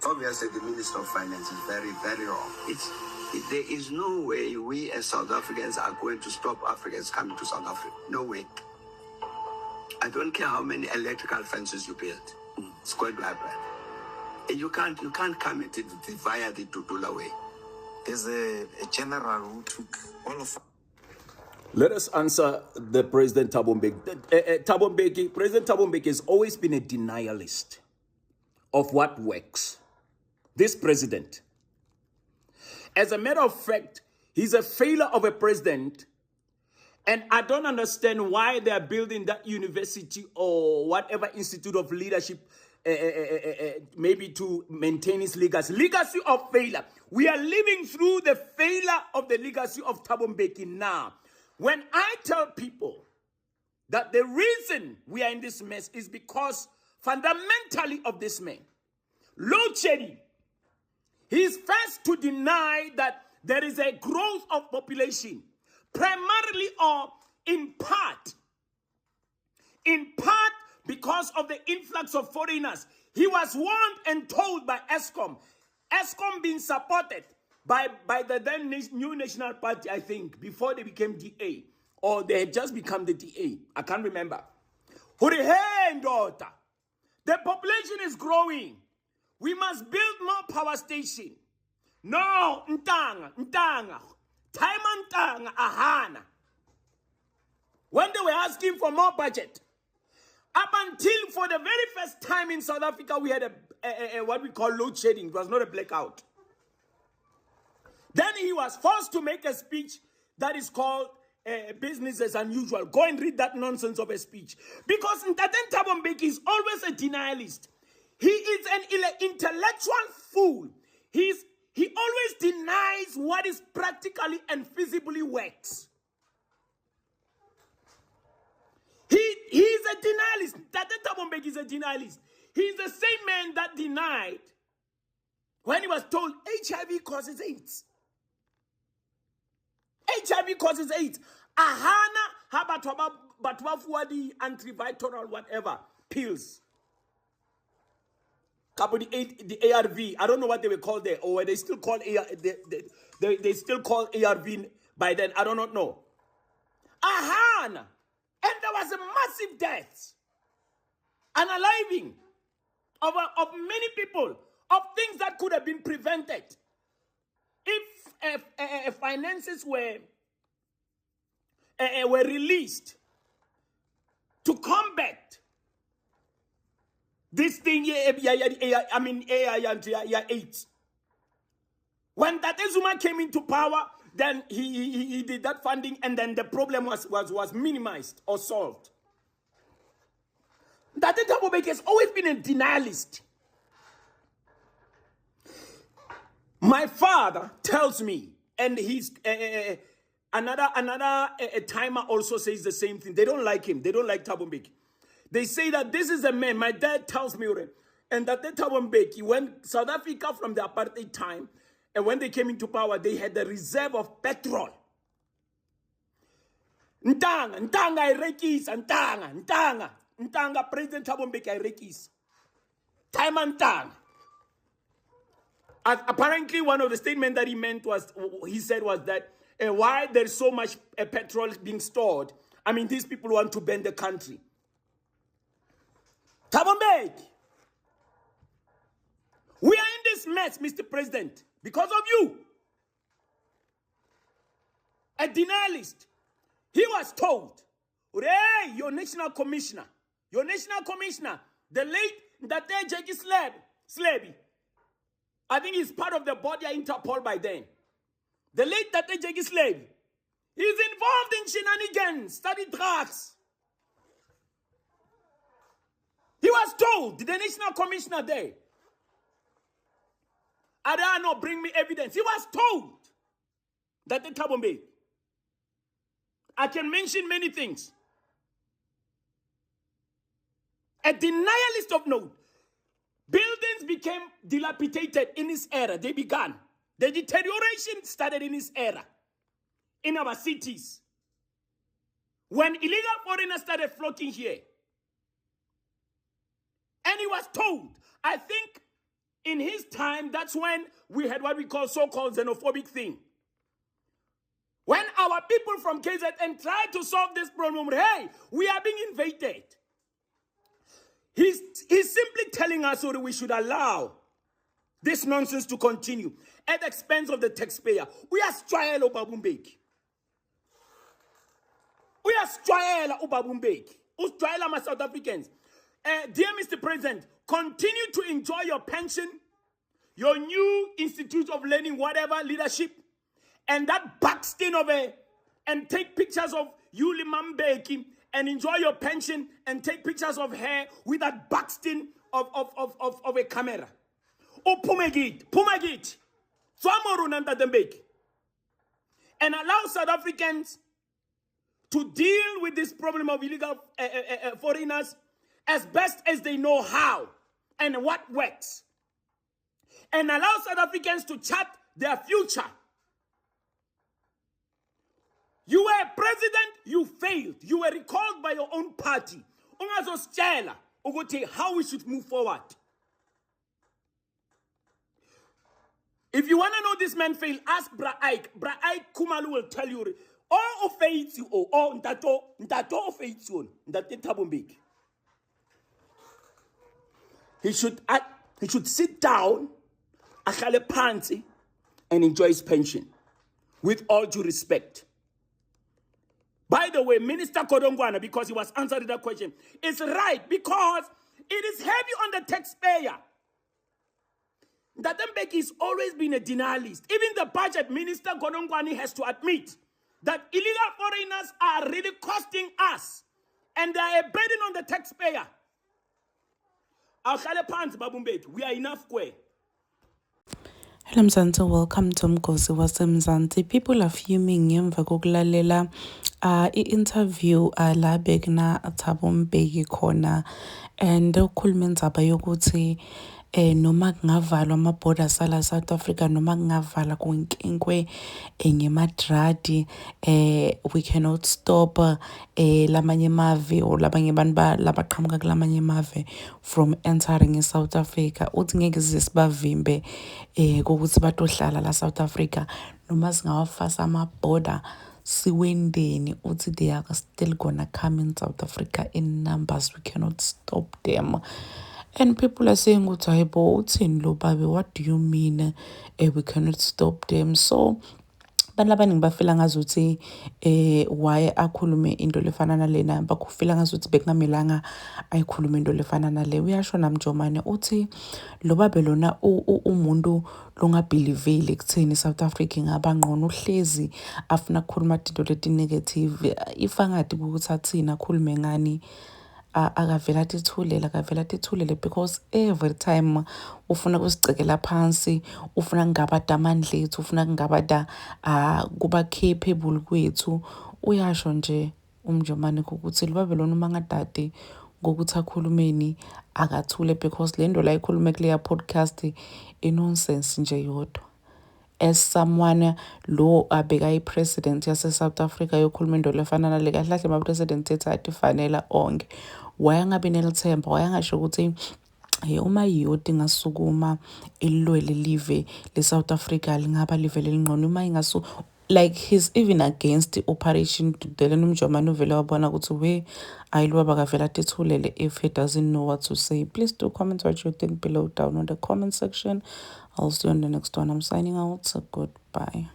obviously the Minister of Finance is very, very wrong. There is no way we as South Africans are going to stop Africans coming to South Africa. No way. I don't care how many electrical fences you build. It's going to happen. And you can't come into via the Tutula way. There's a general who took all of. Let us answer the President Thabo Mbeki. President Thabo Mbeki has always been a denialist of what works. This president. As a matter of fact, he's a failure of a president. And I don't understand why they are building that university or whatever institute of leadership, maybe to maintain his legacy. Legacy of failure. We are living through the failure of the legacy of Thabo Mbeki now. When I tell people that the reason we are in this mess is because fundamentally of this man, load shedding, he's first to deny that there is a growth of population, primarily or in part because of the influx of foreigners. He was warned and told by ESCOM being supported by the then New National Party, I think, before they became DA, or they had just become the DA. I can't remember. Hey, daughter, the population is growing. We must build more power station. No, ntanga, time ntanga, ahana. When they were asking for more budget, up until for the very first time in South Africa, we had a what we call load shedding. It was not a blackout. Then he was forced to make a speech that is called business as unusual. Go and read that nonsense of a speech. Because Thabo Mbeki is always a denialist. He is an intellectual fool. He always denies what is practically and feasibly works. He's a denialist. Thabo Mbeki is a denialist. He's the same man that denied when he was told HIV causes AIDS. HIV causes AIDS. Ahana batwafuadi antiviral whatever pills. The ARV. I don't know what they were called there, or they still call they still call ARV by then. I do not know. Ahana, and there was a massive death, unaliving of many people, of things that could have been prevented if finances were released to combat this thing. I mean, AIDS. When Tate Zuma came into power, then he did that funding, and then the problem was minimized or solved. Tate Thabo Mbeki has always been a denialist. My father tells me, and he's another timer also says the same thing. They don't like him. They don't like Thabo Mbeki. They say that this is a man. My dad tells me, and that Thabo Mbeki, when South Africa from the apartheid time, and when they came into power, they had a reserve of petrol. Ntanga irekis, ntanga, President Thabo Mbeki irekis. Time and ntanga. Apparently, one of the statements that he said was that why there's so much petrol being stored. I mean, these people want to bend the country. Thabo Mbeki, we are in this mess, Mr. President, because of you. A denialist. He was told, hey, your national commissioner, the late Ndate Jackie Slaby, I think he's part of the body of Interpol by then. The late Ndate Jackie Slaby, he's involved in shenanigans, studied drugs. He was told, the national commissioner there, Adano, bring me evidence. He was told that the Thabo Mbeki. I can mention many things. A denialist of note. Buildings became dilapidated in his era. They began. The deterioration started in his era. In our cities. When illegal foreigners started flocking here. And he was told, I think In his time, that's when we had what we call so-called xenophobic thing. When our people from KZN tried to solve this problem, hey, we are being invaded. He's simply telling us that we should allow this nonsense to continue at the expense of the taxpayer. We are straying Thabo Mbeki. We are straying Thabo Mbeki. We straying my South Africans. Dear Mr. President, continue to enjoy your pension, your new Institute of Learning, whatever, leadership, and that buckskin of and take pictures of Yuli Mbeki and enjoy your pension and take pictures of her with that buckskin of a camera. Oh, Pumagit, and allow South Africans to deal with this problem of illegal foreigners as best as they know how and what works. And allow South Africans to chart their future. You were president, you failed. You were recalled by your own party. How we should move forward. If you want to know this man failed, ask Bra Ike. Bra Ike Kumalu will tell you, all of you, or Ntato of you, Ntate Thabo Mbeki. He should sit down, akhale phansi, and enjoy his pension, with all due respect. By the way, Minister Kodongwana, because he was answering that question, is right because it is heavy on the taxpayer. Thabo Mbeki has always been a denialist. Even the budget minister, Kodongwana, has to admit that illegal foreigners are really costing us and they are a burden on the taxpayer. We are enough kwe. Hello Mzansi, welcome to Mgosi Mzansi. People are fuming ngemva kokulalela i-interview la bekuna Thabo Mbeki khona and ukhuluma indzaba yokuthi noma kungavalwa ama-borders ala South Africa noma kungavala kunkinkwe ngemadradi we cannot stop lamanye mave or labanye abantu labaqhamuka kulamanye mave from entering in South Africa. Uthi ngeke sibavimbe kokuthi batohlala la South Africa noma singawafasa ama-border siwendeni. Uthi they are still gonna come in South Africa in numbers. We cannot stop them. And people are saying, what do you mean we cannot stop them? So, abantu abaningi bafila ngazuthi why akhulume into lefana nalena bakufila ngazuthi bekungamelanga ayikhulume into lefana nale. Uyasho namjomane uthi lo babe lona umuntu longabelievile ekutheni South Africa ingaba ngqono, uhlezi afuna ukukhuluma into leti negative ifangadi ukuthi athina akhulume ngani akavela tithulele because every time ufuna kusicekela phansi, ufuna ngabada amandla ethu, ufuna ngabada kuba capable kwethu. Uyasho nje umjomane ukuthi libabe lona uma ngadade ngokuthi akhulumeni akathule because lento la ikhulume kuleya podcast nonsense nje yodwa. As someone lo abeka i-president yase South Africa yokhuluma into lefana nale, kahle kahle ama-president ethu atifanela onke. Wayangabe nelithemba, wayangasho ukuthi uma yiyoti ngasukuma ilwele live le-South Africa lingaba live lelingqono. Uma ingasu like he's even against the operation dela nomjomane uvele wabona ukuthi we ayilwa bakavela tithulele if he doesn't know what to say. Please do comment what you think below down on the comment section. I'll see you on the next one. I'm signing out. So goodbye.